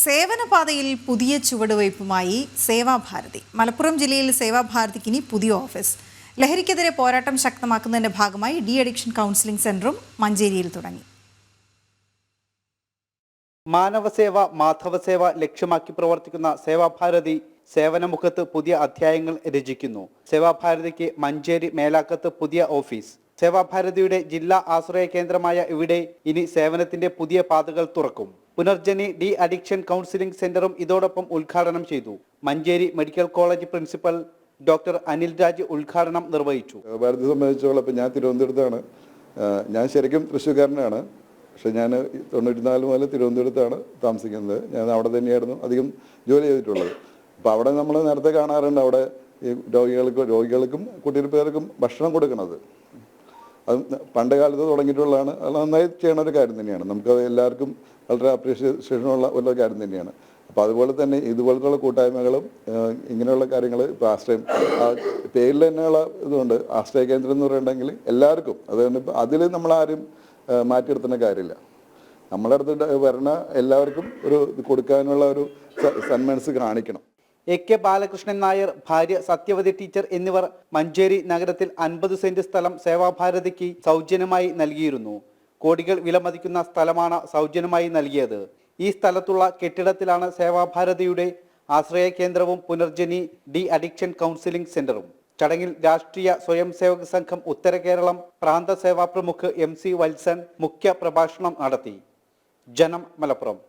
സേവനപാതയിൽ പുതിയ ചുവടുവയ്പുമായി സേവാഭാരതി. മലപ്പുറം ജില്ലയിൽ സേവാഭാരതിക്ക് ഇനി പുതിയ ഓഫീസ്. ലഹരിക്കെതിരെ പോരാട്ടം ശക്തമാക്കുന്നതിന്റെ ഭാഗമായി ഡി അഡിക്ഷൻ കൗൺസിലിംഗ് സെന്ററും മഞ്ചേരിയിൽ തുടങ്ങി. മാനവസേവ, മാധവസേവ ലക്ഷ്യമാക്കി പ്രവർത്തിക്കുന്ന സേവാഭാരതി സേവനമുഖത്ത് പുതിയ അധ്യായങ്ങൾ രചിക്കുന്നു. സേവാഭാരതിക്ക് മഞ്ചേരി മേലാക്കത്ത് പുതിയ ഓഫീസ്. സേവാഭാരതിയുടെ ജില്ലാ ആശ്രയ കേന്ദ്രമായ ഇവിടെ ഇനി സേവനത്തിന്റെ പുതിയ പാതകൾ തുറക്കും. പുനർജനി ഡി അഡിക്ഷൻ കൗൺസിലിംഗ് സെന്ററും ഇതോടൊപ്പം ഉദ്ഘാടനം ചെയ്തു. Manjeri medical college principal doctor Anil Raj ഉദ്ഘാടനം നിർവഹിച്ചു. ഭാരതി സംബന്ധിച്ചോളം ഇപ്പം ഞാൻ തിരുവനന്തപുരത്താണ്. ഞാൻ ശരിക്കും തൃശ്ശൂർക്കാരനാണ്. പക്ഷെ ഞാൻ 94 മുതൽ തിരുവനന്തപുരത്താണ് താമസിക്കുന്നത്. ഞാൻ അവിടെ തന്നെയായിരുന്നു അധികം ജോലി ചെയ്തിട്ടുള്ളത്. അപ്പോൾ അവിടെ നമ്മൾ നേരത്തെ കാണാറുണ്ട്, അവിടെ ഈ രോഗികൾക്കും കുട്ടികൾക്കും ഭക്ഷണം കൊടുക്കുന്നത്. അത് പണ്ട് കാലത്ത് തുടങ്ങിയിട്ടുള്ളതാണ്. അത് നന്നായി ചെയ്യണ ഒരു കാര്യം തന്നെയാണ്. നമുക്കത് എല്ലാവർക്കും വളരെ അപ്രീഷിയേഷനുള്ള ഒരു കാര്യം തന്നെയാണ്. അപ്പോൾ അതുപോലെ തന്നെ ഇതുപോലത്തുള്ള കൂട്ടായ്മകളും ഇങ്ങനെയുള്ള കാര്യങ്ങൾ ഇപ്പോൾ ആശ്രയം പേരിൽ തന്നെയുള്ള ഇതുകൊണ്ട് ആശ്രയ കേന്ദ്രം എന്ന് പറയുന്നുണ്ടെങ്കിൽ എല്ലാവർക്കും അതുകൊണ്ട് ഇപ്പം അതിൽ നമ്മളാരും മാറ്റിയെടുത്തുന്ന കാര്യമില്ല. നമ്മളെ അടുത്ത് വരണ എല്ലാവർക്കും ഒരു കൊടുക്കാനുള്ള ഒരു സന്മനസ് കാണിക്കണം. AK ബാലകൃഷ്ണൻ നായർ, ഭാര്യ സത്യവതി ടീച്ചർ എന്നിവർ മഞ്ചേരി നഗരത്തിൽ 50 സെന്റ് സ്ഥലം സേവാഭാരതിക്ക് സൗജന്യമായി നൽകിയിരുന്നു. കോടികൾ വിലമതിക്കുന്ന സ്ഥലമാണ് സൗജന്യമായി നൽകിയത്. ഈ സ്ഥലത്തുള്ള കെട്ടിടത്തിലാണ് സേവാഭാരതിയുടെ ആശ്രയ കേന്ദ്രവും പുനർജനി ഡി അഡിക്ഷൻ കൗൺസിലിംഗ് സെന്ററും. ചടങ്ങിൽ രാഷ്ട്രീയ സ്വയം സേവക സംഘം ഉത്തര കേരളം പ്രാന്ത സേവാ പ്രമുഖ് MC വത്സൻ മുഖ്യ പ്രഭാഷണം നടത്തി. ജനം, മലപ്പുറം.